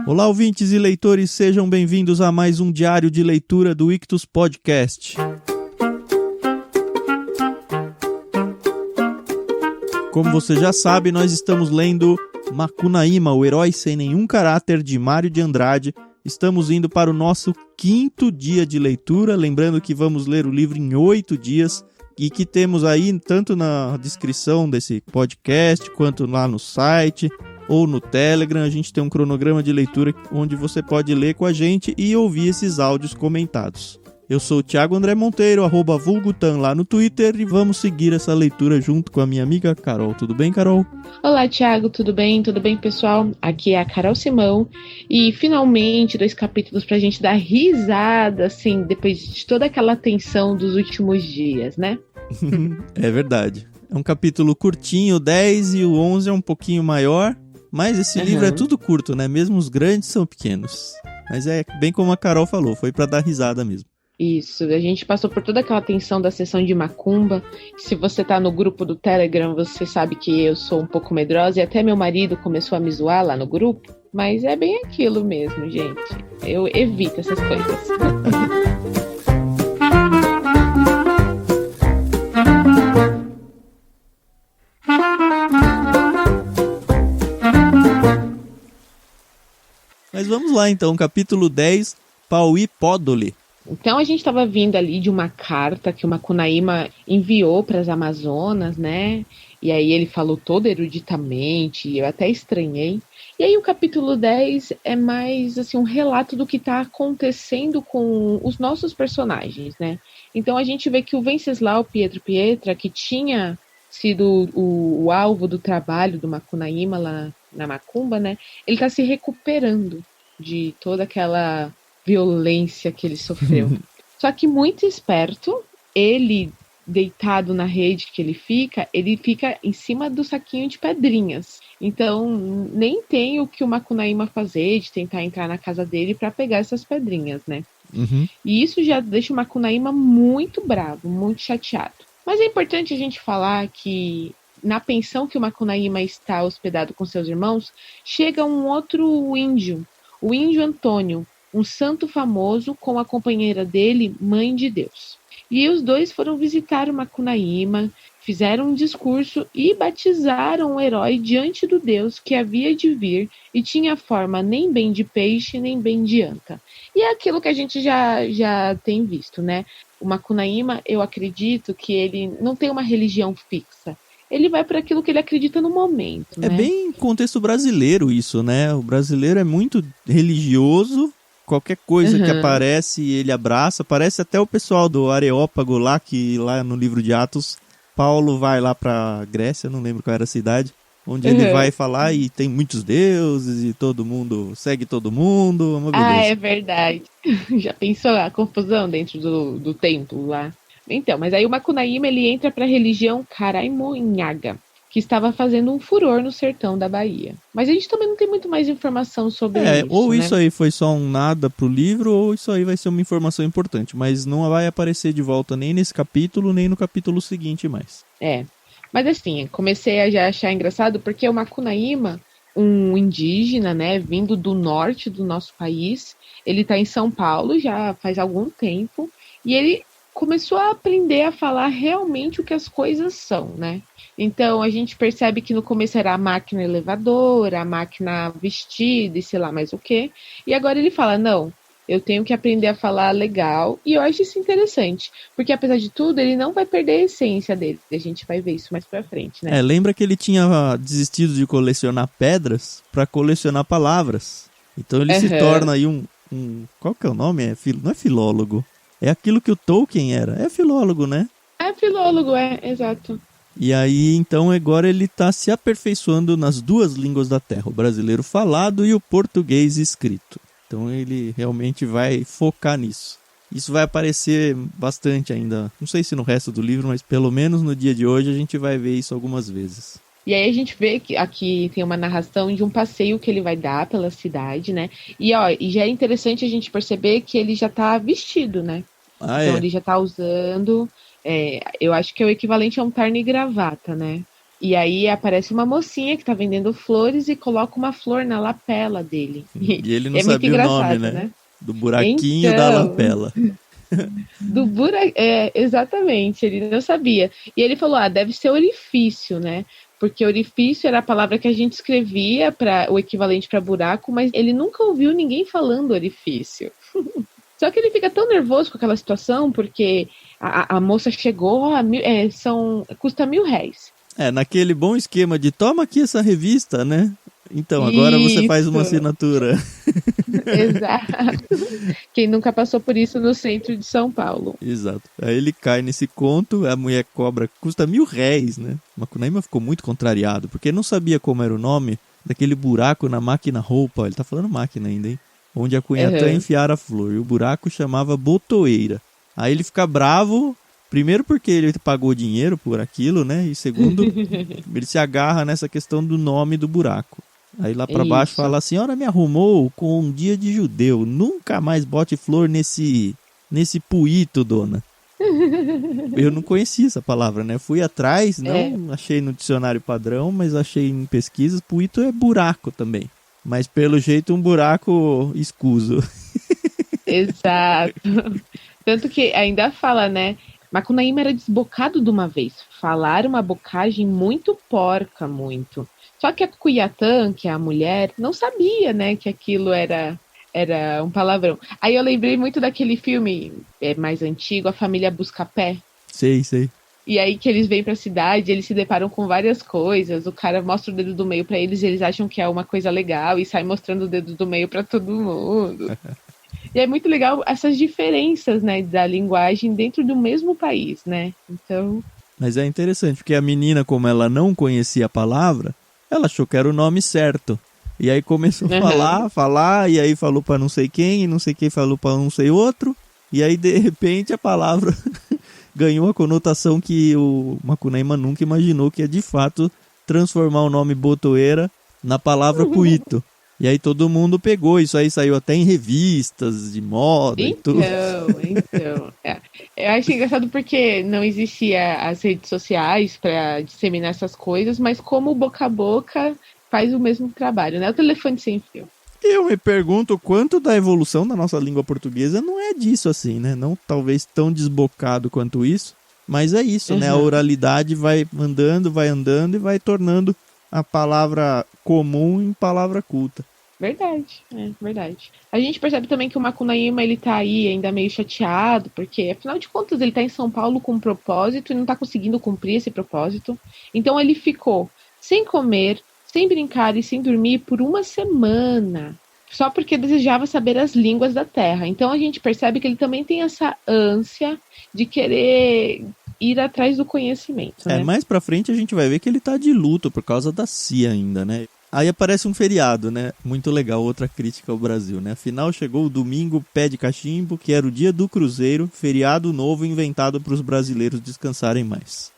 Olá, ouvintes e leitores, sejam bem-vindos a mais um diário de leitura do Ictus Podcast. Como você já sabe, nós estamos lendo Macunaíma, o herói sem nenhum caráter, de Mário de Andrade. Estamos indo para o nosso 5º dia de leitura, lembrando que vamos ler o livro em 8 dias e que temos aí, tanto na descrição desse podcast, quanto lá no site ou no Telegram, a gente tem um cronograma de leitura onde você pode ler com a gente e ouvir esses áudios comentados. Eu sou o Thiago André Monteiro, @vulgutan lá no Twitter, e vamos seguir essa leitura junto com a minha amiga Carol. Tudo bem, Carol? Olá, Thiago, tudo bem? Tudo bem, pessoal? Aqui é a Carol Simão e finalmente 2 capítulos pra gente dar risada, assim, depois de toda aquela tensão dos últimos dias, né? É verdade. É um capítulo curtinho, o 10, e o 11 é um pouquinho maior, mas esse livro é tudo curto, né? Mesmo os grandes são pequenos. Mas é bem como a Carol falou, foi pra dar risada mesmo. Isso, a gente passou por toda aquela tensão da sessão de macumba. Se você tá no grupo do Telegram, você sabe que eu sou um pouco medrosa e até meu marido começou a me zoar lá no grupo. Mas é bem aquilo mesmo, gente. Eu evito essas coisas. Mas vamos lá então, capítulo 10, Pauí Pódoli. Então a gente estava vindo ali de uma carta que o Macunaíma enviou para as Amazonas, né? E aí ele falou todo eruditamente, eu até estranhei. E aí o capítulo 10 é mais assim um relato do que está acontecendo com os nossos personagens, né? Então a gente vê que o Venceslau Pietro Pietra, que tinha sido o alvo do trabalho do Macunaíma lá na Macumba, né? Ele está se recuperando de toda aquela violência que ele sofreu. Só que muito esperto, ele, deitado na rede que ele fica em cima do saquinho de pedrinhas. Então, nem tem o que o Macunaíma fazer de tentar entrar na casa dele para pegar essas pedrinhas, né? E isso já deixa o Macunaíma muito bravo, muito chateado. Mas é importante a gente falar que na pensão que o Macunaíma está hospedado com seus irmãos, chega um outro índio, o índio Antônio, um santo famoso, com a companheira dele, Mãe de Deus. E os dois foram visitar o Macunaíma, fizeram um discurso e batizaram o herói diante do Deus que havia de vir e tinha forma nem bem de peixe, nem bem de anta. E é aquilo que a gente já tem visto, né? O Macunaíma, eu acredito que ele não tem uma religião fixa. Ele vai para aquilo que ele acredita no momento, né? É bem contexto brasileiro isso, né? O brasileiro é muito religioso. Qualquer coisa que aparece, ele abraça. Parece até o pessoal do Areópago lá, que lá no livro de Atos, Paulo vai lá pra Grécia, não lembro qual era a cidade, onde ele vai falar e tem muitos deuses e todo mundo segue todo mundo. Uma beleza. Ah, é verdade. Já pensou a confusão dentro do templo lá? Então, mas aí o Macunaíma, ele entra pra religião Caraimonhaga, que estava fazendo um furor no sertão da Bahia. Mas a gente também não tem muito mais informação sobre isso, ou né? isso aí foi só um nada pro livro, ou isso aí vai ser uma informação importante, mas não vai aparecer de volta nem nesse capítulo, nem no capítulo seguinte mais. Mas assim, comecei a já achar engraçado, porque o Macunaíma, um indígena, né, vindo do norte do nosso país, ele tá em São Paulo já faz algum tempo, e ele começou a aprender a falar realmente o que as coisas são, né? Então, a gente percebe que no começo era a máquina elevadora, a máquina vestida e sei lá mais o quê. E agora ele fala, não, eu tenho que aprender a falar legal. E eu acho isso interessante, porque apesar de tudo, ele não vai perder a essência dele. A gente vai ver isso mais pra frente, né? Lembra que ele tinha desistido de colecionar pedras para colecionar palavras. Então ele se torna aí um... Qual que é o nome? Não é filólogo. É aquilo que o Tolkien era. É filólogo, né? É filólogo, exato. E aí, então, agora ele está se aperfeiçoando nas 2 línguas da Terra, o brasileiro falado e o português escrito. Então ele realmente vai focar nisso. Isso vai aparecer bastante ainda, não sei se no resto do livro, mas pelo menos no dia de hoje a gente vai ver isso algumas vezes. E aí a gente vê que aqui tem uma narração de um passeio que ele vai dar pela cidade, né? E já é interessante a gente perceber que ele já tá vestido, né? Então ele já tá usando, eu acho que é o equivalente a um terno e gravata, né? E aí aparece uma mocinha que tá vendendo flores e coloca uma flor na lapela dele. E ele não É muito sabia o nome, engraçado, né? né? Do buraquinho da Então, lapela. exatamente, ele não sabia. E ele falou, deve ser orifício, né? Porque orifício era a palavra que a gente escrevia para o equivalente para buraco, mas ele nunca ouviu ninguém falando orifício. Só que ele fica tão nervoso com aquela situação, porque a moça chegou, custa R$1.000. Naquele bom esquema de toma aqui essa revista, né? Então, agora você faz uma Isso, assinatura. exato. Quem nunca passou por isso no centro de São Paulo. Exato. Aí ele cai nesse conto, a mulher cobra, custa R$1.000, né? Macunaíma ficou muito contrariado, porque não sabia como era o nome daquele buraco na máquina roupa. Ele tá falando máquina ainda, hein? Onde a Cunhatã enfiara a flor. E o buraco chamava botoeira. Aí ele fica bravo, primeiro porque ele pagou dinheiro por aquilo, né? E segundo, ele se agarra nessa questão do nome do buraco. Aí lá pra baixo fala: a senhora me arrumou com um dia de judeu. Nunca mais bote flor nesse puíto, dona. Eu não conhecia essa palavra, né? Fui atrás, não achei no dicionário padrão, mas achei em pesquisas. Puíto é buraco também. Mas pelo jeito um buraco escuso. Exato. Tanto que ainda fala, né? Macunaíma era desbocado de uma vez. Falaram uma bocagem muito porca, muito. Só que a Cunhatã, que é a mulher, não sabia, né, que aquilo era um palavrão. Aí eu lembrei muito daquele filme mais antigo, A Família Buscapé. Sei. E aí que eles vêm pra cidade, eles se deparam com várias coisas, o cara mostra o dedo do meio pra eles, eles acham que é uma coisa legal e sai mostrando o dedo do meio pra todo mundo. E é muito legal essas diferenças, né, da linguagem dentro do mesmo país, né? Então... Mas é interessante, porque a menina, como ela não conhecia a palavra, ela achou que era o nome certo. E aí começou a falar, e aí falou pra não sei quem, e não sei quem falou pra não sei outro. E aí, de repente, a palavra ganhou a conotação que o Macunaíma nunca imaginou, que é, de fato, transformar o nome botoeira na palavra puíto. E aí todo mundo pegou, isso aí saiu até em revistas de moda e tudo. Então. Eu acho engraçado porque não existia as redes sociais para disseminar essas coisas, mas como o boca a boca faz o mesmo trabalho, né? O telefone sem fio. Eu me pergunto quanto da evolução da nossa língua portuguesa não é disso assim, né? Não talvez tão desbocado quanto isso, mas é isso, né? A oralidade vai andando e vai tornando a palavra comum em palavra culta. Verdade. A gente percebe também que o Macunaíma, ele tá aí ainda meio chateado, porque afinal de contas ele tá em São Paulo com um propósito e não tá conseguindo cumprir esse propósito. Então ele ficou sem comer, sem brincar e sem dormir por uma semana, só porque desejava saber as línguas da terra. Então a gente percebe que ele também tem essa ânsia de querer ir atrás do conhecimento, né? Mais pra frente a gente vai ver que ele tá de luto por causa da CIA ainda, né? Aí aparece um feriado, né? Muito legal, outra crítica ao Brasil, né? Afinal, chegou o domingo, pé de cachimbo, que era o dia do cruzeiro, feriado novo inventado para os brasileiros descansarem mais.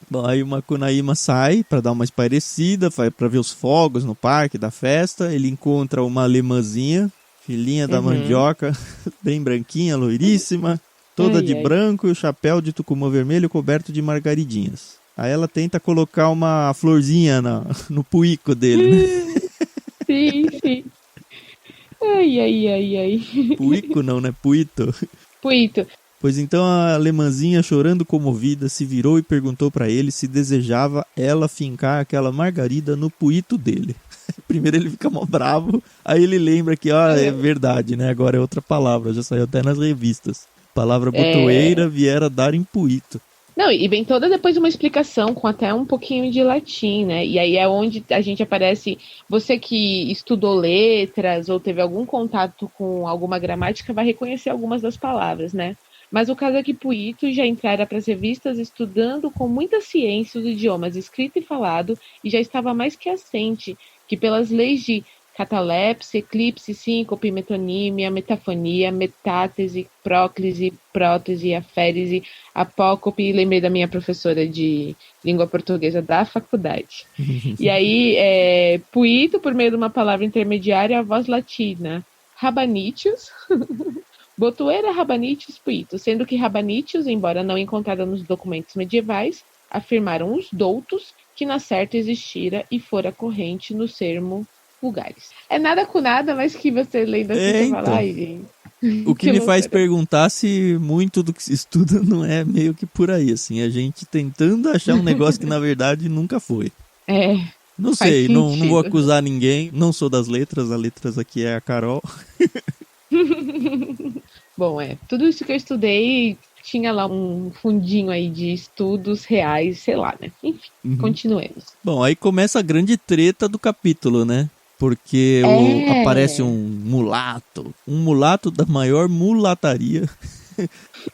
Bom, aí o Macunaíma sai para dar uma espairecida, vai para ver os fogos no parque da festa. Ele encontra uma alemãzinha, filhinha da mandioca, bem branquinha, loiríssima, toda de branco e o chapéu de tucumã vermelho coberto de margaridinhas. Aí ela tenta colocar uma florzinha no puíco dele, né? Sim. Ai. Puíco não, né? Puíto. Pois então a alemãzinha, chorando comovida, se virou e perguntou pra ele se desejava ela fincar aquela margarida no puíto dele. Primeiro ele fica mó bravo, aí ele lembra que é verdade, né? Agora é outra palavra, já saiu até nas revistas. Palavra botoeira viera dar em puíto. Não, e vem toda depois uma explicação com até um pouquinho de latim, né? E aí é onde a gente aparece, você que estudou letras ou teve algum contato com alguma gramática vai reconhecer algumas das palavras, né? Mas o caso é que Puíto já entrara para as revistas estudando com muita ciência os idiomas escrito e falado e já estava mais que assente que pelas leis de catalepse, eclipse, síncope, metonímia, metafonia, metátese, próclise, prótese, aférese, apócope, lembrei da minha professora de língua portuguesa da faculdade. E aí, Puíto, por meio de uma palavra intermediária, a voz latina, rabanitius, botoeira rabanitius puíto, sendo que rabanitius, embora não encontrada nos documentos medievais, afirmaram os doutos que na certa existira e fora corrente no termo vulgares. É nada com nada, mas que você lendo assim, você fala, ai, gente. O que me faz perguntar se muito do que se estuda não é meio que por aí, assim, a gente tentando achar um negócio que na verdade nunca foi. Não sei, não vou acusar ninguém, não sou das letras, as letras aqui é a Carol. Bom, tudo isso que eu estudei tinha lá um fundinho aí de estudos reais, sei lá, né? Enfim, continuemos. Bom, aí começa a grande treta do capítulo, né? Porque aparece um mulato da maior mulataria,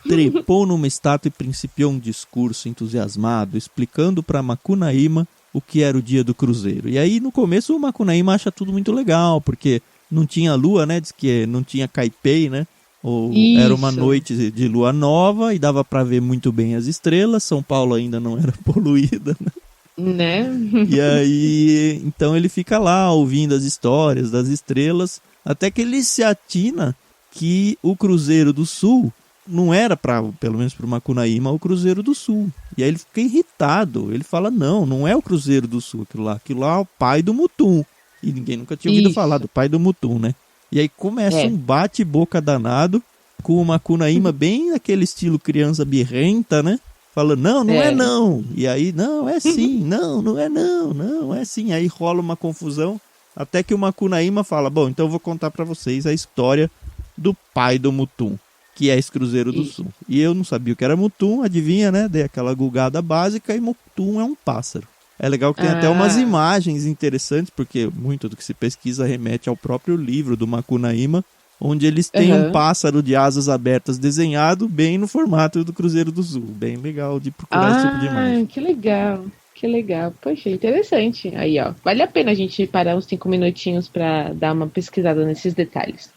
trepou numa estátua e principiou um discurso entusiasmado, explicando para Macunaíma o que era o dia do cruzeiro. E aí, no começo, o Macunaíma acha tudo muito legal, porque não tinha lua, né? Diz que não tinha caipei, né? Era uma noite de lua nova e dava para ver muito bem as estrelas. São Paulo ainda não era poluída, né? E aí, então ele fica lá ouvindo as histórias das estrelas, até que ele se atina que o Cruzeiro do Sul não era, pelo menos para o Macunaíma, o Cruzeiro do Sul. E aí ele fica irritado, ele fala, não é o Cruzeiro do Sul, aquilo lá é o pai do Mutum. E ninguém nunca tinha ouvido falar do pai do Mutum, né? E aí começa um bate-boca danado, com o Macunaíma bem naquele estilo criança birrenta, né? Fala, não é não. E aí, não, é sim, não é não é sim. Aí rola uma confusão, até que o Macunaíma fala, bom, então eu vou contar pra vocês a história do pai do Mutum, que é esse Cruzeiro do Sul. E eu não sabia o que era Mutum, adivinha, né? Dei aquela gulgada básica e Mutum é um pássaro. É legal que tem até umas imagens interessantes, porque muito do que se pesquisa remete ao próprio livro do Macunaíma, onde eles têm um pássaro de asas abertas desenhado bem no formato do Cruzeiro do Sul. Bem legal de procurar esse tipo de imagem. Que legal. Poxa, interessante. Aí, ó. Vale a pena a gente parar uns 5 minutinhos pra dar uma pesquisada nesses detalhes.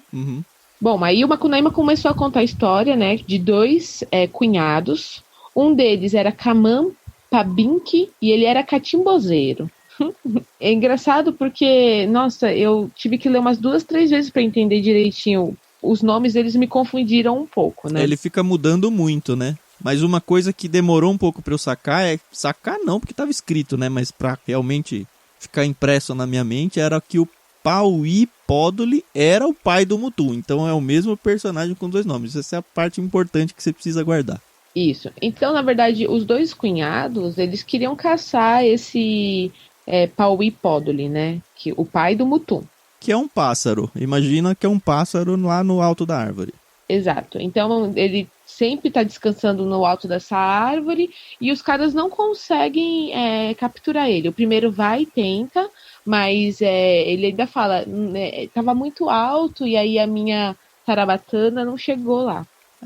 Bom, aí o Macunaíma começou a contar a história, né, de 2 cunhados. Um deles era Camã Pabinque e ele era catimbozeiro. É engraçado porque, nossa, eu tive que ler umas 2, 3 vezes para entender direitinho. Os nomes deles me confundiram um pouco, né? Ele fica mudando muito, né? Mas uma coisa que demorou um pouco para eu sacar sacar não, porque estava escrito, né? Mas para realmente ficar impresso na minha mente era que o Pauí Pódoli era o pai do Mutum. Então é o mesmo personagem com 2 nomes. Essa é a parte importante que você precisa guardar. Isso. Então, na verdade, os 2 cunhados, eles queriam caçar esse Pauí Pódoli, né? Que, o pai do Mutum. Que é um pássaro. Imagina que é um pássaro lá no alto da árvore. Exato. Então, ele sempre está descansando no alto dessa árvore e os caras não conseguem capturar ele. O primeiro vai e tenta, mas ele ainda fala, estava muito alto e aí a minha tarabatana não chegou lá.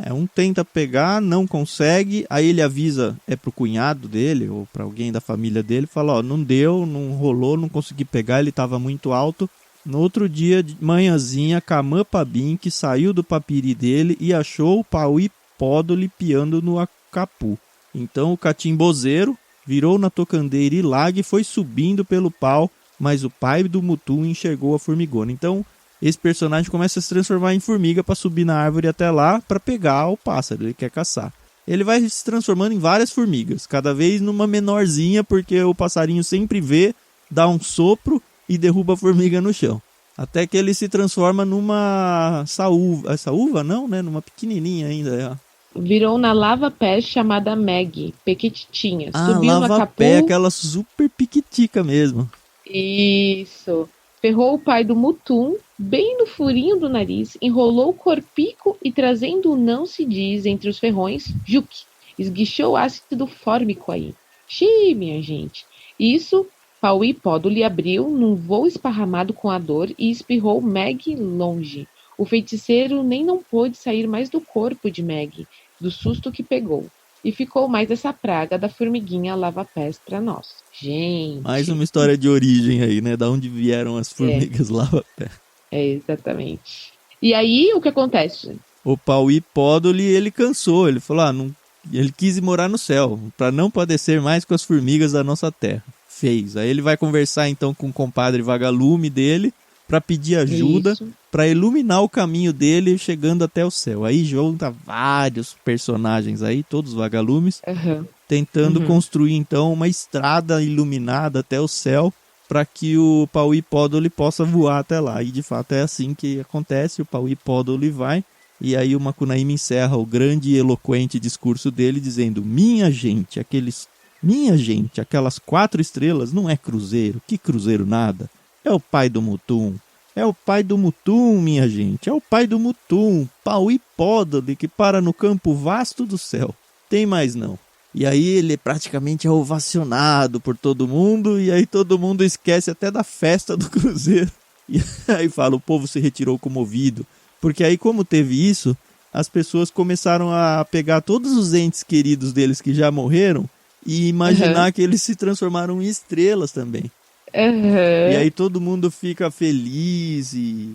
Um tenta pegar, não consegue, aí ele avisa, pro cunhado dele ou para alguém da família dele, fala, não deu, não rolou, não consegui pegar, ele estava muito alto. No outro dia, de manhãzinha, Camã Pabinque saiu do papiri dele e achou o Pauí Pódoli piando no acapu. Então o catimbozeiro virou na tocandeira e laga e foi subindo pelo pau, mas o pai do Mutum enxergou a formigona. Então esse personagem começa a se transformar em formiga para subir na árvore até lá para pegar o pássaro, ele quer caçar. Ele vai se transformando em várias formigas, cada vez numa menorzinha, porque o passarinho sempre vê, dá um sopro e derruba a formiga no chão. Até que ele se transforma numa saúva. Saúva não, né? Numa pequenininha ainda. Virou na lava-pé chamada Meg, pequititinha. Subiu no lava-pé, aquela super piquitica mesmo. Isso. Ferrou o pai do Mutum, bem no furinho do nariz, enrolou o corpico e, trazendo o não se diz entre os ferrões, Juque, esguichou o ácido fórmico aí. Xiii, minha gente. Isso, Pauí Pódoli abriu num voo esparramado com a dor e espirrou Meg longe. O feiticeiro nem não pôde sair mais do corpo de Meg, do susto que pegou. E ficou mais essa praga da formiguinha lava-pés pra nós. Gente... Mais uma história de origem aí, né? Da onde vieram as formigas lava-pé. Exatamente. E aí, o que acontece? O Pauí Pódoli, ele cansou. Ele falou, ele quis ir morar no céu, pra não padecer mais com as formigas da nossa terra. Fez. Aí ele vai conversar, então, com o compadre vagalume dele, para pedir ajuda, Isso. para iluminar o caminho dele chegando até o céu. Aí junta vários personagens aí, todos vagalumes, Aham. tentando construir então uma estrada iluminada até o céu para que o Pauí Pódoli possa voar até lá. E de fato é assim que acontece, o Pauí Pódoli vai, e aí o Macunaíma encerra o grande e eloquente discurso dele dizendo: minha gente, aquelas 4 estrelas não é cruzeiro, que cruzeiro nada, é o pai do Mutum. É o pai do Mutum, minha gente, é o pai do Mutum, Pauí Pódoli, que para no campo vasto do céu. Tem mais não. E aí ele praticamente é ovacionado por todo mundo, e aí todo mundo esquece até da festa do cruzeiro. E aí fala, o povo se retirou comovido. Porque aí, como teve isso, as pessoas começaram a pegar todos os entes queridos deles que já morreram e imaginar que eles se transformaram em estrelas também. E aí todo mundo fica feliz e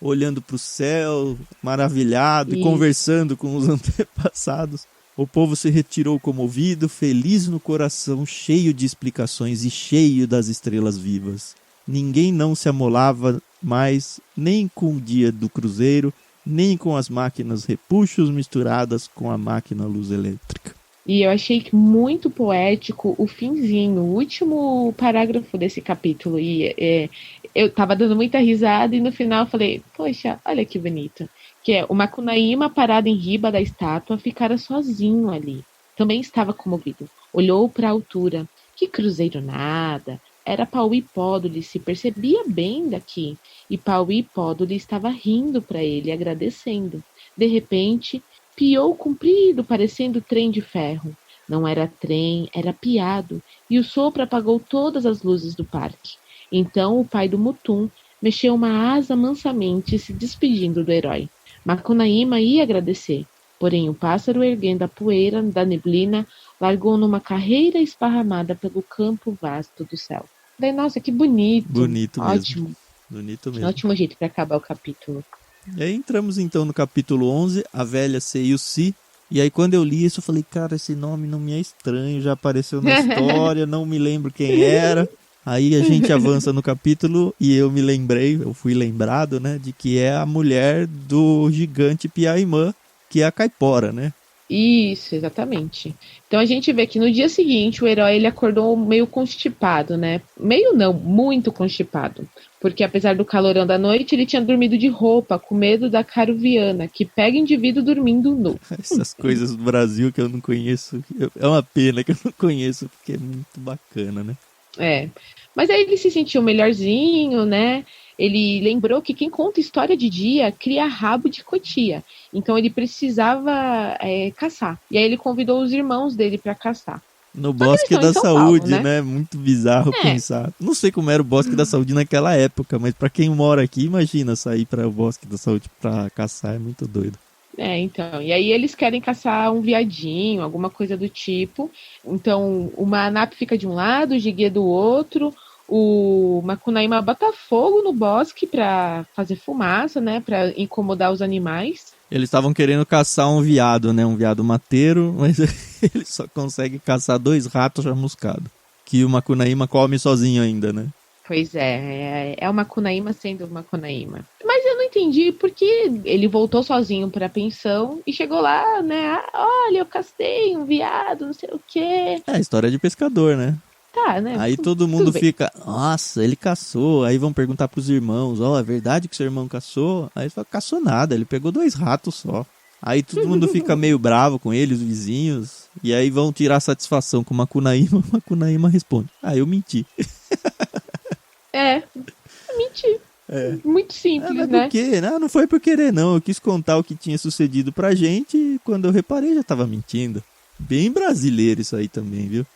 olhando para o céu, maravilhado, e conversando com os antepassados. O povo se retirou comovido, feliz no coração, cheio de explicações e cheio das estrelas vivas. Ninguém não se amolava mais, nem com o dia do cruzeiro, nem com as máquinas repuxos misturadas com a máquina luz elétrica. E eu achei muito poético o finzinho, o último parágrafo desse capítulo. E eu tava dando muita risada e no final eu falei, poxa, olha que bonito. Que é o Macunaíma parado em riba da estátua ficara sozinho ali. Também estava comovido. Olhou para a altura. Que cruzeiro nada. Era Pauí Pódoli, se percebia bem daqui. E Pauí Pódoli estava rindo para ele, agradecendo. De repente, piou comprido, parecendo trem de ferro. Não era trem, era piado, e o sopro apagou todas as luzes do parque. Então o pai do Mutum mexeu uma asa mansamente, se despedindo do herói. Macunaíma ia agradecer, porém o pássaro, erguendo a poeira da neblina, largou numa carreira esparramada pelo campo vasto do céu. Daí, nossa, que bonito. Bonito mesmo. Ótimo. Bonito mesmo. Ótimo jeito para acabar o capítulo. E aí entramos então no capítulo 11, A Velha Seiuci. E aí quando eu li isso eu falei, cara, esse nome não me é estranho, já apareceu na história, não me lembro quem era. Aí a gente avança no capítulo e eu fui lembrado, né, de que é a mulher do gigante Piaimã, que é a Caipora, né? Isso, exatamente. Então a gente vê que no dia seguinte o herói ele acordou meio constipado, né? Meio não, muito constipado. Porque apesar do calorão da noite, ele tinha dormido de roupa, com medo da caruviana, que pega indivíduo dormindo nu. Essas coisas do Brasil que eu não conheço. É uma pena que eu não conheço, porque é muito bacana, né? É. Mas aí ele se sentiu melhorzinho, né? Ele lembrou que quem conta história de dia cria rabo de cotia. Então ele precisava caçar. E aí ele convidou os irmãos dele para caçar. No Bosque da Saúde, Paulo, né? Muito bizarro pensar. Não sei como era o Bosque da Saúde naquela época, mas pra quem mora aqui, imagina sair para o Bosque da Saúde pra caçar, é muito doido. Então. E aí eles querem caçar um viadinho, alguma coisa do tipo. Então o Manap fica de um lado, o Jiguê do outro. O Macunaíma bota fogo no bosque pra fazer fumaça, né? Pra incomodar os animais. Eles estavam querendo caçar um veado, né? Um veado mateiro, mas ele só consegue caçar 2 ratos chamuscados. Que o Macunaíma come sozinho ainda, né? Pois é o Macunaíma sendo o Macunaíma. Mas eu não entendi porque ele voltou sozinho pra pensão e chegou lá, né? Olha, eu castei um veado, não sei o quê. É, história de pescador, né? Tá, né? Aí todo mundo fica, nossa, ele caçou. Aí vão perguntar pros irmãos, é verdade que seu irmão caçou? Aí ele fala, caçou nada, ele pegou 2 ratos só. Aí todo mundo fica meio bravo com ele, os vizinhos. E aí vão tirar satisfação com o Macunaíma. O Macunaíma responde, eu menti. Menti. Muito simples, né? Por quê? Não foi por querer, não. Eu quis contar o que tinha sucedido pra gente e quando eu reparei já tava mentindo. Bem brasileiro isso aí também, viu?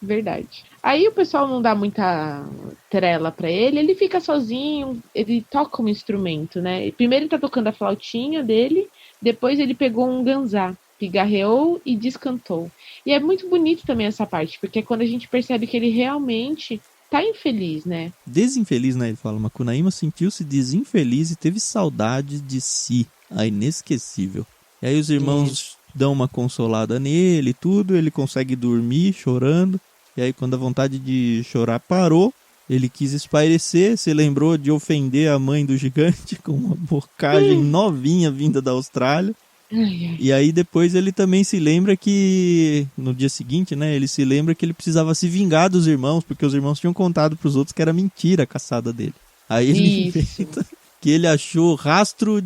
Verdade. Aí o pessoal não dá muita trela pra ele, ele fica sozinho, ele toca um instrumento, né? Primeiro ele tá tocando a flautinha dele, depois ele pegou um ganzá, pigarreou e descantou. E é muito bonito também essa parte, porque é quando a gente percebe que ele realmente tá infeliz, né? Desinfeliz, né? Ele fala, Macunaíma sentiu-se desinfeliz e teve saudade de si, a inesquecível. E aí os irmãos dão uma consolada nele e tudo, ele consegue dormir chorando. E aí quando a vontade de chorar parou, Ele quis espairecer, se lembrou de ofender a mãe do gigante com uma bocagem novinha vinda da Austrália. E aí depois ele também se lembra que, no dia seguinte, né, ele se lembra que ele precisava se vingar dos irmãos, porque os irmãos tinham contado pros outros que era mentira a caçada dele. Aí ele inventa que ele achou rastro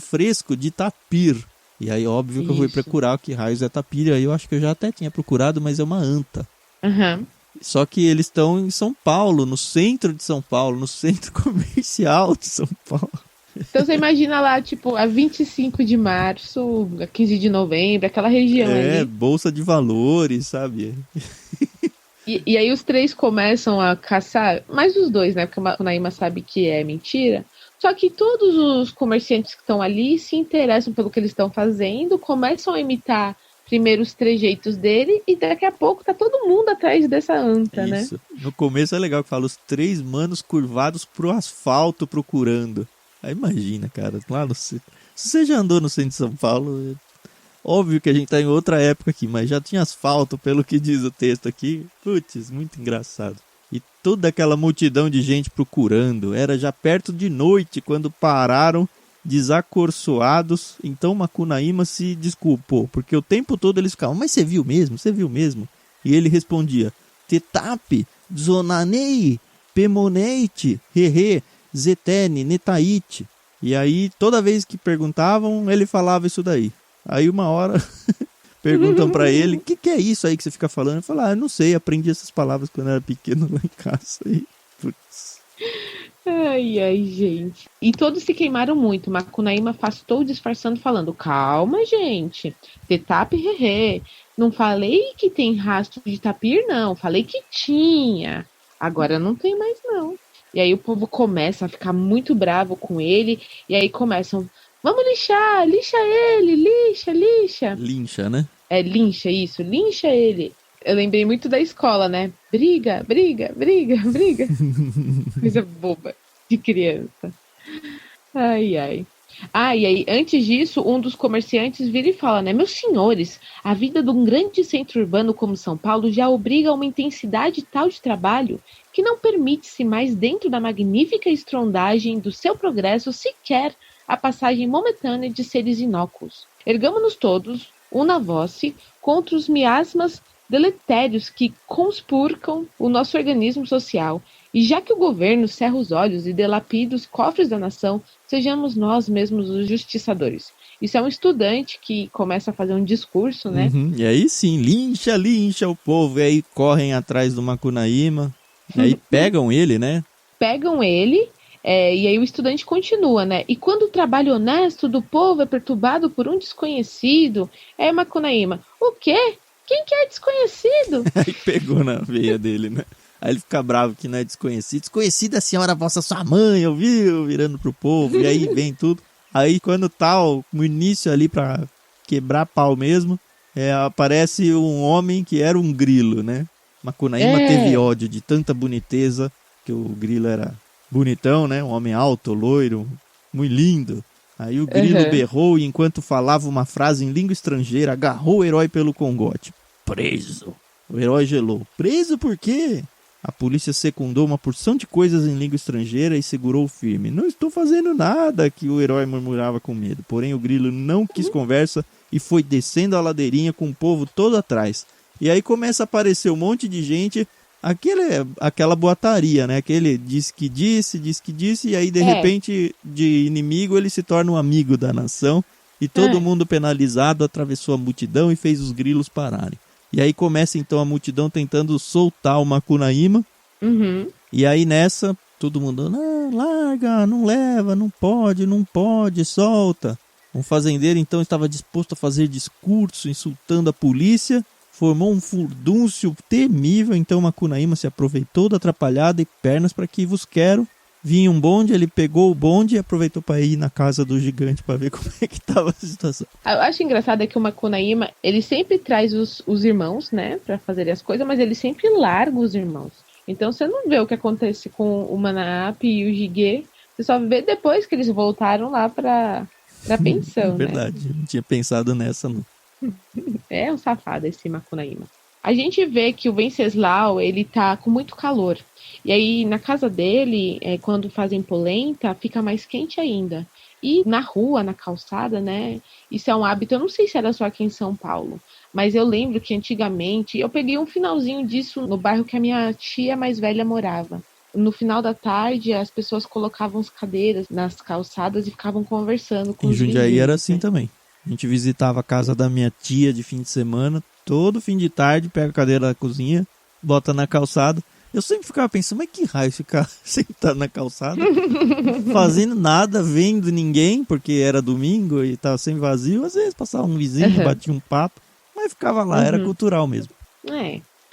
fresco de tapir. E aí óbvio que eu fui procurar o que raios é tapir, e aí eu acho que eu já até tinha procurado, mas é uma anta. Só que eles estão em São Paulo, no centro de São Paulo, no centro comercial de São Paulo. Então você imagina lá, tipo, a 25 de março, a 15 de novembro, aquela região ali. Bolsa de valores, sabe? E aí os três começam a caçar, mais os dois, né? Porque a Macunaíma sabe que é mentira. Só que todos os comerciantes que estão ali se interessam pelo que eles estão fazendo, começam a imitar primeiro os trejeitos dele e daqui a pouco tá todo mundo atrás dessa anta, né? Isso. No começo é legal que fala os três manos curvados pro asfalto procurando. Aí imagina, cara, lá no centro. Se você já andou no centro de São Paulo, óbvio que a gente tá em outra época aqui, mas já tinha asfalto, pelo que diz o texto aqui. Putz, muito engraçado. E toda aquela multidão de gente procurando. Era já perto de noite quando pararam, desacorçoados. Então Macunaíma se desculpou, porque o tempo todo eles ficavam, mas você viu mesmo? Você viu mesmo? E ele respondia, Tetape, Zonanei, Pemoneite, Hehe, Zetene, Netaite. E aí, toda vez que perguntavam, ele falava isso daí. Aí uma hora perguntam pra ele, o que é isso aí que você fica falando? Ele fala, não sei, aprendi essas palavras quando era pequeno lá em casa. E, putz. Ai, gente. E todos se queimaram muito. Macunaíma afastou disfarçando, falando, calma, gente. Tetap, hehe. Não falei que tem rastro de tapir, não. Falei que tinha. Agora não tem mais, não. E aí o povo começa a ficar muito bravo com ele. E aí começam, vamos lixar, lixa ele, lixa. Lincha, né? Lincha, isso, lincha ele. Eu lembrei muito da escola, né? Briga. Coisa boba de criança. Ai. E aí, antes disso, um dos comerciantes vira e fala, né? Meus senhores, a vida de um grande centro urbano como São Paulo já obriga a uma intensidade tal de trabalho que não permite-se mais, dentro da magnífica estrondagem do seu progresso, sequer a passagem momentânea de seres inócuos. Ergamo-nos todos, una voce, contra os miasmas deletérios que conspurcam o nosso organismo social, e já que o governo cerra os olhos e delapida os cofres da nação, sejamos nós mesmos os justiçadores. Isso é um estudante que começa a fazer um discurso, né? E aí sim, lincha o povo, e aí correm atrás do Macunaíma, e aí pegam ele, né? Pegam ele, e aí o estudante continua, né? E quando o trabalho honesto do povo é perturbado por um desconhecido, Macunaíma, o quê? Quem que é desconhecido? Aí pegou na veia dele, né? Aí ele fica bravo que não é desconhecido. Desconhecida a senhora vossa sua mãe, ouviu? Virando pro povo, e aí vem tudo. Aí quando tá no início ali pra quebrar pau mesmo, aparece um homem que era um grilo, né? Macunaíma teve ódio de tanta boniteza, que o grilo era bonitão, né? Um homem alto, loiro, muito lindo. Aí o grilo berrou e enquanto falava uma frase em língua estrangeira, agarrou o herói pelo congote. Preso! O herói gelou. Preso por quê? A polícia secundou uma porção de coisas em língua estrangeira e segurou firme. Não estou fazendo nada, que o herói murmurava com medo. Porém o grilo não quis conversa e foi descendo a ladeirinha com o povo todo atrás. E aí começa a aparecer um monte de gente, aquela boataria, né? Aquele disse que disse, e aí de repente de inimigo ele se torna um amigo da nação. E todo mundo penalizado atravessou a multidão e fez os grilos pararem. E aí começa então a multidão tentando soltar o Macunaíma. E aí nessa, todo mundo, não, larga, não leva, não pode, solta. Um fazendeiro então estava disposto a fazer discurso insultando a polícia. Formou um furdúncio temível, então Macunaíma se aproveitou da atrapalhada e pernas para que vos quero. Vinha um bonde, ele pegou o bonde e aproveitou para ir na casa do gigante para ver como é que estava a situação. Eu acho engraçado que o Macunaíma, ele sempre traz os irmãos, né, para fazer as coisas, mas ele sempre larga os irmãos. Então você não vê o que acontece com o Manaap e o Jiguê, você só vê depois que eles voltaram lá para pensão, Verdade, não tinha pensado nessa não. É um safado esse Macunaíma. a gente vê que o Venceslau, ele tá com muito calor. E aí, na casa dele, quando fazem polenta, fica mais quente ainda. E na rua, na calçada, né? Isso é um hábito, eu não sei se era só aqui em São Paulo, mas eu lembro que antigamente, eu peguei um finalzinho disso no bairro que a minha tia mais velha morava. No final da tarde, as pessoas colocavam as cadeiras nas calçadas e ficavam conversando com Em os Jundiaí vizinhos, era assim né? também. A gente visitava a casa da minha tia de fim de semana, todo fim de tarde, pega a cadeira da cozinha, bota na calçada. Eu sempre ficava pensando, mas que raio ficar sentado na calçada, fazendo nada, vendo ninguém, porque era domingo e tava sempre vazio. Às vezes passava um vizinho, batia um papo, mas ficava lá, era cultural mesmo.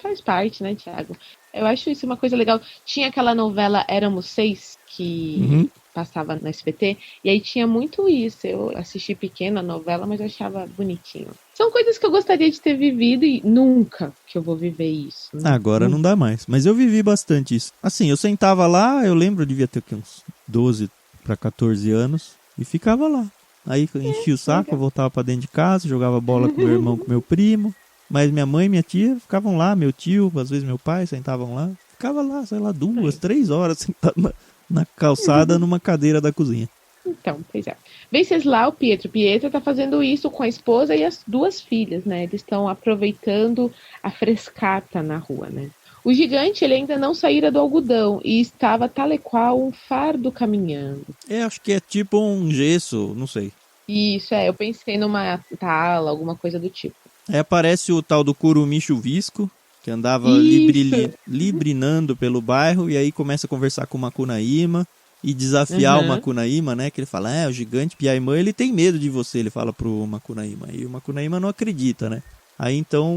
Faz parte, né, Thiago? Eu acho isso uma coisa legal. Tinha aquela novela Éramos Seis, que passava no SBT, e aí tinha muito isso. Eu assisti pequena a novela, mas eu achava bonitinho. São coisas que eu gostaria de ter vivido e nunca que eu vou viver isso. Né? Agora não dá mais, mas eu vivi bastante isso. Assim, eu sentava lá, eu lembro, eu devia ter uns 12 para 14 anos, e ficava lá. Aí enchia o saco, eu voltava para dentro de casa, jogava bola com meu irmão, com meu primo. Mas minha mãe e minha tia ficavam lá, meu tio, às vezes meu pai, sentavam lá. Ficava lá, sei lá, 2, 3 horas sentado na calçada, numa cadeira da cozinha. Então, pois é. Venceslau Pietro. Pietro tá fazendo isso com a esposa e as 2 filhas, né? Eles estão aproveitando a frescata na rua, né? O gigante, ele ainda não saíra do algodão e estava tal e qual um fardo caminhando. Acho que é tipo um gesso, não sei. Isso, eu pensei numa tala, alguma coisa do tipo. Aí aparece o tal do Curumim Chuvisco, que andava librinando pelo bairro, e aí começa a conversar com o Macunaíma e desafiar o Macunaíma, né? Que ele fala, o gigante Piaimã, ele tem medo de você, ele fala pro Macunaíma. E o Macunaíma não acredita, né? Aí então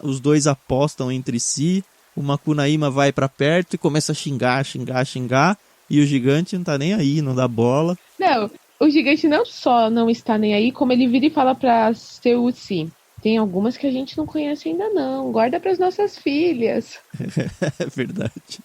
os dois apostam entre si, o Macunaíma vai pra perto e começa a xingar, e o gigante não tá nem aí, não dá bola. Não, o gigante não só não está nem aí, como ele vira e fala pra Seuci. Tem algumas que a gente não conhece ainda não. Guarda para as nossas filhas. É verdade.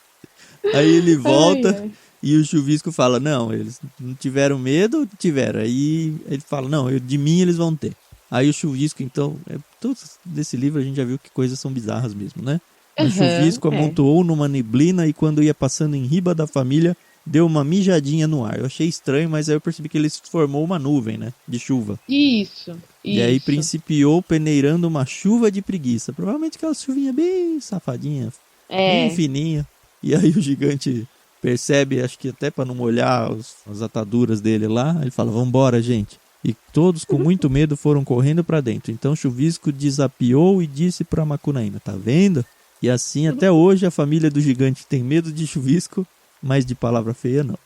Aí ele volta e o Chuvisco fala, não, eles não tiveram medo, tiveram. Aí ele fala, não, de mim eles vão ter. Aí o Chuvisco, então, todo desse livro a gente já viu que coisas são bizarras mesmo, né? O Chuvisco amontoou numa neblina e quando ia passando em riba da família, deu uma mijadinha no ar. Eu achei estranho, mas aí eu percebi que ele formou uma nuvem, né? De chuva. Isso. E aí principiou peneirando uma chuva de preguiça. Provavelmente aquela chuvinha bem safadinha, bem fininha. E aí o gigante percebe, acho que até para não molhar as ataduras dele lá, ele fala, vambora, gente. E todos com muito medo foram correndo para dentro. Então Chuvisco desapiou e disse para Macunaíma, tá vendo? E assim até hoje a família do gigante tem medo de Chuvisco, mas de palavra feia, não.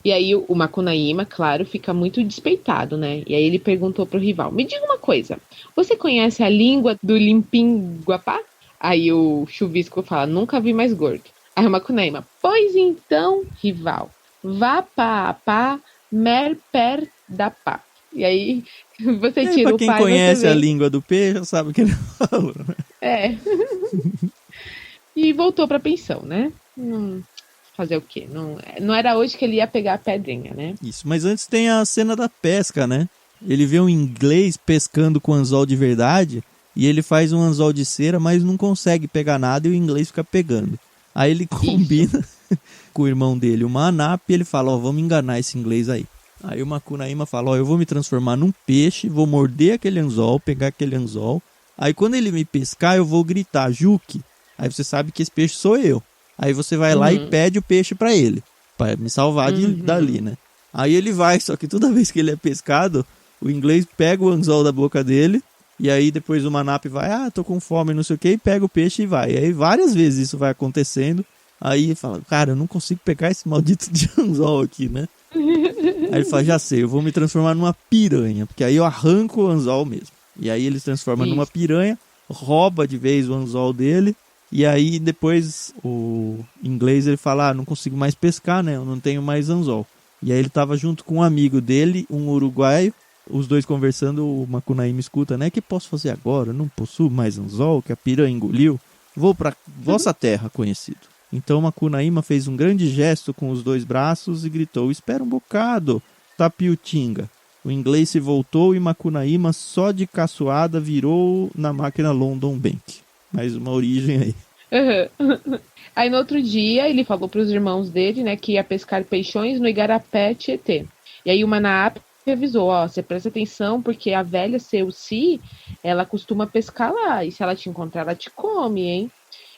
E aí o Macunaíma, claro, fica muito despeitado, né? E aí ele perguntou pro rival, me diga uma coisa, você conhece a língua do Limpinguapá? Aí o Chuvisco fala, nunca vi mais gordo. Aí o Macunaíma, pois então, rival, vá pá, mer per da pá. E aí você tira o pá e pra quem conhece a língua do peixe, já sabe o que ele falou. E voltou pra pensão, né? Fazer o quê? Não era hoje que ele ia pegar a pedrinha, né? Isso, mas antes tem a cena da pesca, né? Ele vê um inglês pescando com anzol de verdade e ele faz um anzol de cera, mas não consegue pegar nada e o inglês fica pegando. Aí ele combina com o irmão dele uma anap e ele fala, vamos enganar esse inglês aí. Aí o Macunaíma fala, eu vou me transformar num peixe, vou morder aquele anzol, pegar aquele anzol. Aí quando ele me pescar, eu vou gritar, Juque. Aí você sabe que esse peixe sou eu. Aí você vai lá e pede o peixe pra ele, pra me salvar dali, né? Aí ele vai, só que toda vez que ele é pescado, o inglês pega o anzol da boca dele, e aí depois o Manap vai, tô com fome, não sei o que, e pega o peixe e vai. E aí várias vezes isso vai acontecendo, aí ele fala, cara, eu não consigo pegar esse maldito de anzol aqui, né? Aí ele fala, já sei, eu vou me transformar numa piranha, porque aí eu arranco o anzol mesmo. E aí ele se transforma numa piranha, rouba de vez o anzol dele, e aí depois o inglês ele fala, não consigo mais pescar, né? Eu não tenho mais anzol. E aí ele tava junto com um amigo dele, um uruguaio, os dois conversando, o Macunaíma escuta, né? O que posso fazer agora? Não possuo mais anzol, que a piranha engoliu. Vou pra vossa terra, conhecido. Então Macunaíma fez um grande gesto com os 2 braços e gritou, espera um bocado, Tapiutinga. O inglês se voltou e Macunaíma só de caçoada virou na máquina London Bank. Mais uma origem aí. Uhum. Aí no outro dia ele falou para os irmãos dele, né, que ia pescar peixões no Igarapé Tietê. E aí o Manaap avisou, ó, você presta atenção porque a velha Seuci, ela costuma pescar lá e se ela te encontrar, ela te come, hein?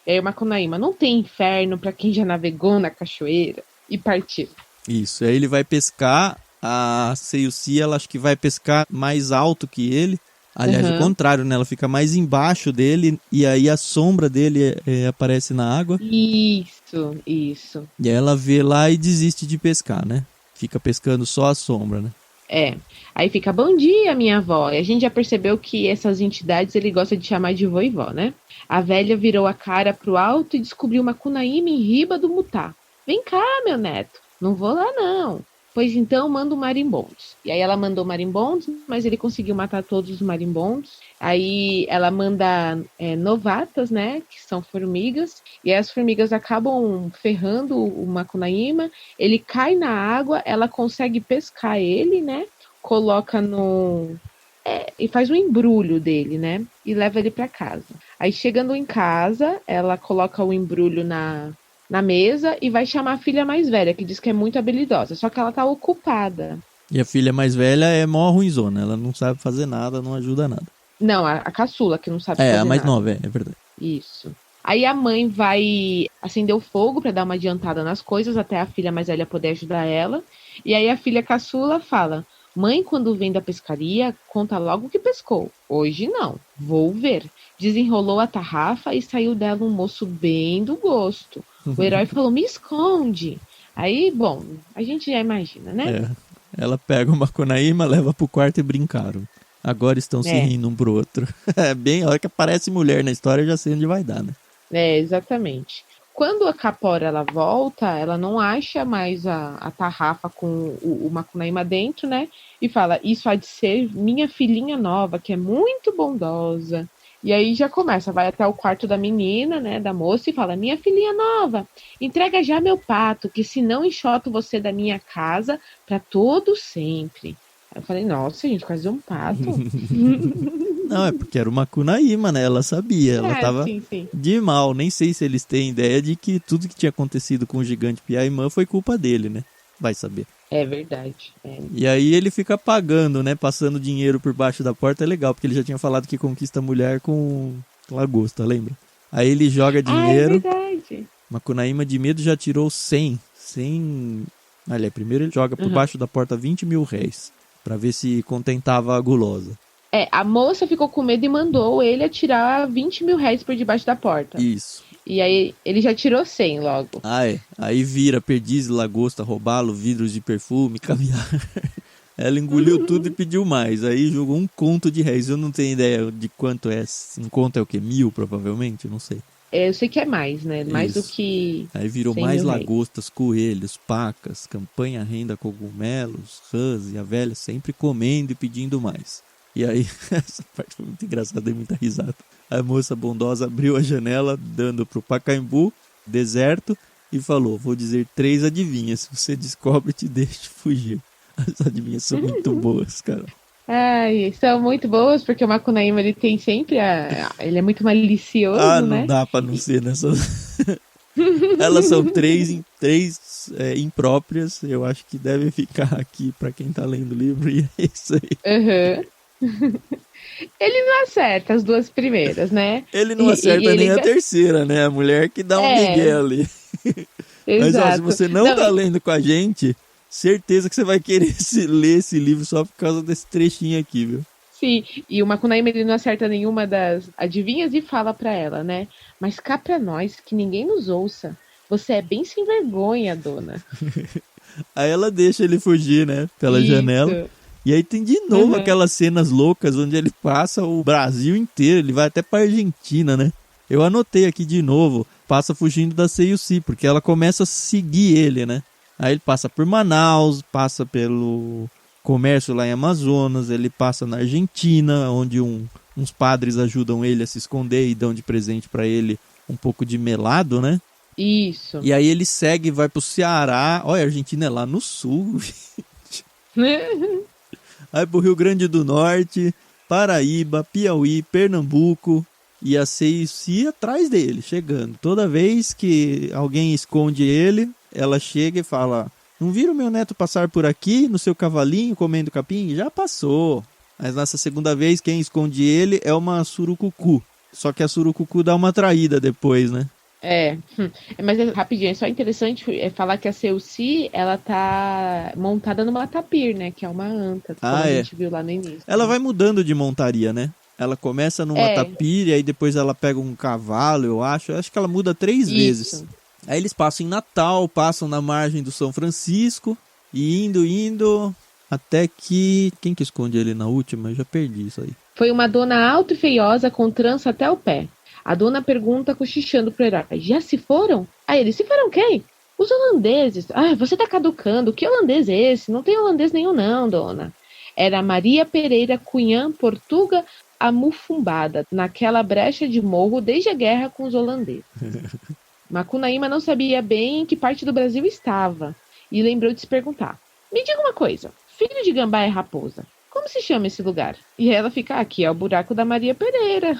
E aí o Macunaíma, não tem inferno para quem já navegou na cachoeira. E partiu. Isso, aí ele vai pescar, a Seuci, ela acho que vai pescar mais alto que ele. Aliás, o contrário, né? Ela fica mais embaixo dele e aí a sombra dele aparece na água. Isso. E aí ela vê lá e desiste de pescar, né? Fica pescando só a sombra, né? Aí fica, bom dia, minha avó. E a gente já percebeu que essas entidades ele gosta de chamar de vô e vó, né? A velha virou a cara pro alto e descobriu uma Macunaíma em riba do Mutá. Vem cá, meu neto. Não vou lá, não. Pois então, manda o marimbondos. E aí ela mandou marimbondos, mas ele conseguiu matar todos os marimbondos. Aí ela manda novatas, né, que são formigas. E aí as formigas acabam ferrando o Macunaíma. Ele cai na água, ela consegue pescar ele, né, coloca no... e faz um embrulho dele, né, e leva ele para casa. Aí chegando em casa, ela coloca o embrulho na mesa e vai chamar a filha mais velha, que diz que é muito habilidosa, só que ela tá ocupada. E a filha mais velha é mó ruinzona, ela não sabe fazer nada, não ajuda nada. Não, a caçula, que não sabe fazer nada. É, a mais nova, é verdade. Isso. Aí a mãe vai acender o fogo pra dar uma adiantada nas coisas, até a filha mais velha poder ajudar ela. E aí a filha caçula fala, mãe, quando vem da pescaria, conta logo o que pescou. Hoje não, vou ver. Desenrolou a tarrafa e saiu dela um moço bem do gosto. O herói falou, me esconde. Aí, bom, a gente já imagina, né? Ela pega o Macunaíma, leva pro quarto e brincaram. Agora estão se rindo um pro outro. É bem, a hora que aparece mulher na história, eu já sei onde vai dar, né? Exatamente. Quando a Capora ela volta, ela não acha mais a tarrafa com o Macunaíma dentro, né? E fala, isso há de ser minha filhinha nova, que é muito bondosa. E aí já começa, vai até o quarto da menina, né, da moça, e fala, minha filhinha nova, entrega já meu pato, que senão enxoto você da minha casa para todo sempre. Aí eu falei, nossa, gente, quase um pato. Não, é porque era uma Macunaíma, né, ela sabia, ela tava sim. de mal, nem sei se eles têm ideia de que tudo que tinha acontecido com o gigante Piaimã foi culpa dele, né, vai saber. É verdade. E aí ele fica pagando, né? Passando dinheiro por baixo da porta. É legal, porque ele já tinha falado que conquista a mulher com lagosta, lembra? Aí ele joga dinheiro. É verdade. Macunaíma de medo já tirou 100. Aliás, primeiro ele joga por baixo da porta 20 mil réis. Pra ver se contentava a gulosa. A moça ficou com medo e mandou ele atirar 20 mil réis por debaixo da porta. Isso. E aí ele já tirou 100 logo. Aí vira perdiz, lagosta, robalo, vidros de perfume, caviar. Ela engoliu tudo e pediu mais. Aí jogou um conto de réis. Eu não tenho ideia de quanto é. Um conto é o quê? 1000, provavelmente? Não sei. Eu sei que é mais, né? Mais Isso. do que... Aí virou mais lagostas, coelhos, pacas, campanha, renda, cogumelos, rãs e a velha sempre comendo e pedindo mais. E aí, essa parte foi muito engraçada, dei muita risada. A moça bondosa abriu a janela, dando pro Pacaembu, deserto, e falou, vou dizer 3 adivinhas, se você descobre, te deixo fugir. As adivinhas são muito boas, cara. São muito boas, porque o Macunaíma, ele tem sempre ele é muito malicioso, né? Não dá pra não ser nessa... Elas são 3 impróprias, eu acho que deve ficar aqui pra quem tá lendo o livro, e é isso aí. Ele não acerta as 2 primeiras, né? Ele não acerta nem a terceira, né? A mulher que dá um migué ali. Mas ó, se você não tá lendo com a gente, certeza que você vai querer ler esse livro só por causa desse trechinho aqui, viu? Sim, e o Macunaíma, ele não acerta nenhuma das adivinhas e fala pra ela, né? Mas cá pra nós, que ninguém nos ouça. Você é bem sem vergonha, dona. Aí ela deixa ele fugir, né? Pela janela. E aí tem de novo aquelas cenas loucas onde ele passa o Brasil inteiro, ele vai até pra Argentina, né? Eu anotei aqui de novo, passa fugindo da Seuci, porque ela começa a seguir ele, né? Aí ele passa por Manaus, passa pelo comércio lá em Amazonas, ele passa na Argentina, onde uns padres ajudam ele a se esconder e dão de presente pra ele um pouco de melado, né? Isso. E aí ele segue e vai pro Ceará. Olha, a Argentina é lá no sul, gente. Vai pro Rio Grande do Norte, Paraíba, Piauí, Pernambuco e a CIC atrás dele, chegando. Toda vez que alguém esconde ele, ela chega e fala: não viram meu neto passar por aqui no seu cavalinho comendo capim? Já passou. Mas nessa segunda vez, quem esconde ele é uma surucucu. Só que a surucucu dá uma traída depois, né? Mas rapidinho, é só interessante falar que a Celci, ela tá montada numa tapir, né? Que é uma anta, como a gente viu lá no início. Ela vai mudando de montaria, né? Ela começa numa tapir e aí depois ela pega um cavalo, eu acho. Eu acho que ela muda 3 vezes. Aí eles passam em Natal, passam na margem do São Francisco e indo, até que... Quem que esconde ele na última? Eu já perdi isso aí. Foi uma dona alta e feiosa com trança até o pé. A dona pergunta cochichando pro herói: já se foram? Aí ele: se foram quem? Os holandeses. Ah, você tá caducando. Que holandês é esse? Não tem holandês nenhum não, dona. Era Maria Pereira Cunhã Portuga amufumbada naquela brecha de morro desde a guerra com os holandeses. Macunaíma não sabia bem em que parte do Brasil estava e lembrou de se perguntar: me diga uma coisa, filho de gambá é raposa, como se chama esse lugar? E ela fica: aqui é o buraco da Maria Pereira.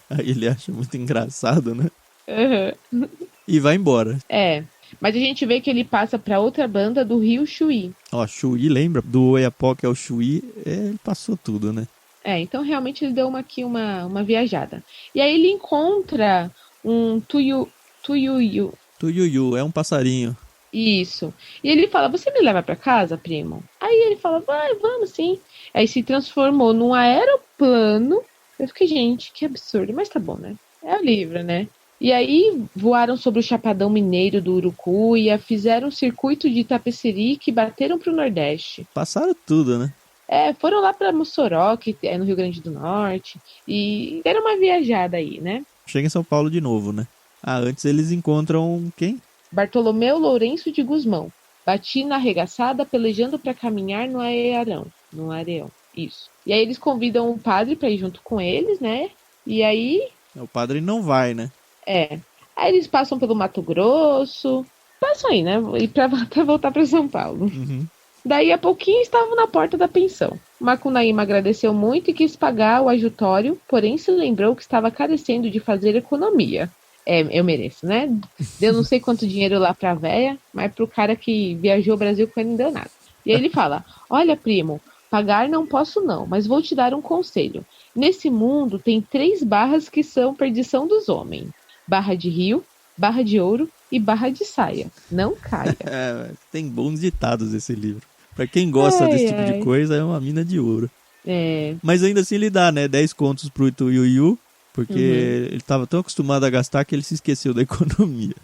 Aí ele acha muito engraçado, né? Uhum. E vai embora. Mas a gente vê que ele passa para outra banda do Rio Chuí. Chuí, lembra? Do Oiapoque ao Chuí, ele passou tudo, né? Então realmente ele deu uma viajada. E aí ele encontra um tuiuiu. Tuiuiu, é um passarinho. Isso. E ele fala: você me leva para casa, primo? Aí ele fala: vai, vamos sim. Aí se transformou num aeroplano. Eu fiquei: gente, que absurdo. Mas tá bom, né? É o livro, né? E aí voaram sobre o Chapadão Mineiro do Urucuia, fizeram um circuito de Itapecerica e bateram pro Nordeste. Passaram tudo, né? Foram lá para Mossoró, que é no Rio Grande do Norte, e deram uma viajada aí, né? Chega em São Paulo de novo, né? Antes eles encontram quem? Bartolomeu Lourenço de Gusmão, batina arregaçada, pelejando para caminhar no areão, isso. E aí eles convidam o padre para ir junto com eles, né? E aí... O padre não vai, né? Aí eles passam pelo Mato Grosso, passam aí, né? E até voltar para São Paulo. Uhum. Daí a pouquinho estavam na porta da pensão. Macunaíma agradeceu muito e quis pagar o ajutório, porém se lembrou que estava carecendo de fazer economia. Eu mereço, né? Deu não sei quanto dinheiro lá pra véia, mas pro cara que viajou o Brasil com ele não deu nada. E aí ele fala: olha, primo, pagar não posso não, mas vou te dar um conselho. Nesse mundo tem 3 barras que são perdição dos homens: barra de rio, barra de ouro e barra de saia. Não caia. Tem bons ditados esse livro. Pra quem gosta desse tipo de coisa, é uma mina de ouro. Mas ainda assim ele dá, né? 10 contos pro Tuiuiu, porque ele tava tão acostumado a gastar que ele se esqueceu da economia.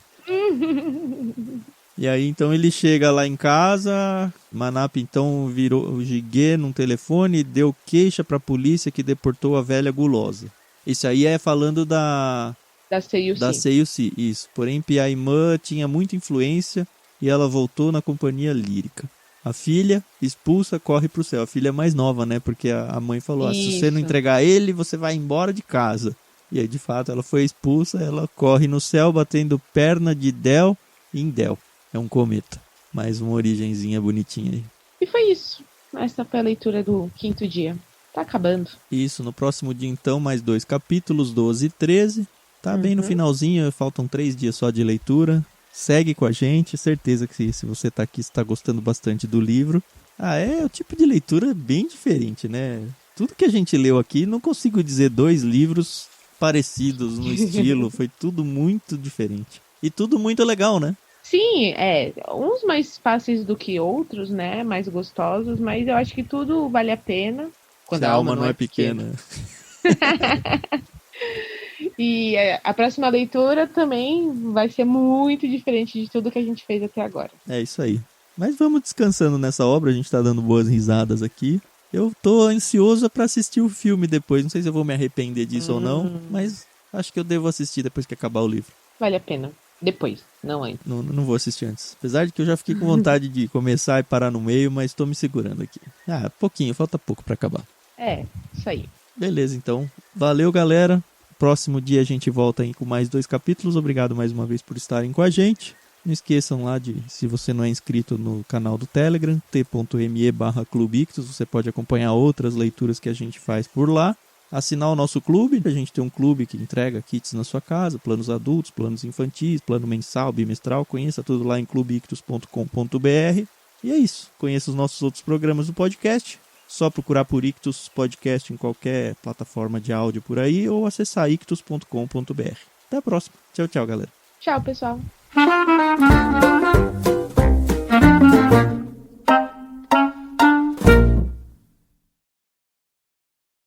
E aí então ele chega lá em casa, Manap então virou o Jiguê num telefone e deu queixa pra polícia que deportou a velha gulosa. Isso aí é falando da CIUC, isso. Porém, Piaimã tinha muita influência e ela voltou na companhia lírica. A filha, expulsa, corre pro céu. A filha é mais nova, né? Porque a mãe falou: se você não entregar ele, você vai embora de casa. E aí, de fato, ela foi expulsa, ela corre no céu, batendo perna de Del em Del. É um cometa. Mais uma origenzinha bonitinha aí. E foi isso. Essa foi a leitura do 5º dia. Tá acabando. Isso, no próximo dia, então, mais 2 capítulos, 12 e 13. Tá bem no finalzinho, faltam 3 dias só de leitura. Segue com a gente, certeza que se você tá aqui, você tá gostando bastante do livro. É o tipo de leitura bem diferente, né? Tudo que a gente leu aqui, não consigo dizer 2 livros parecidos no estilo, foi tudo muito diferente. E tudo muito legal, né? Sim, uns mais fáceis do que outros, né? Mais gostosos, mas eu acho que tudo vale a pena. Quando a alma não é pequena. E a próxima leitura também vai ser muito diferente de tudo que a gente fez até agora. É isso aí. Mas vamos descansando nessa obra, a gente tá dando boas risadas aqui. Eu tô ansioso pra assistir o filme depois, não sei se eu vou me arrepender disso ou não, mas acho que eu devo assistir depois que acabar o livro. Vale a pena. Depois, não antes. Não vou assistir antes. Apesar de que eu já fiquei com vontade de começar e parar no meio, mas tô me segurando aqui. Pouquinho, falta pouco pra acabar. Isso aí. Beleza, então. Valeu, galera. Próximo dia a gente volta aí com mais 2 capítulos. Obrigado mais uma vez por estarem com a gente. Não esqueçam lá de, se você não é inscrito no canal do Telegram, t.me/Clube Ictus, você pode acompanhar outras leituras que a gente faz por lá. Assinar o nosso clube, a gente tem um clube que entrega kits na sua casa, planos adultos, planos infantis, plano mensal, bimestral, conheça tudo lá em clubeictus.com.br. E é isso, conheça os nossos outros programas do podcast, só procurar por Ictus Podcast em qualquer plataforma de áudio por aí ou acessar ictus.com.br. Até a próxima, tchau, tchau, galera. Tchau, pessoal.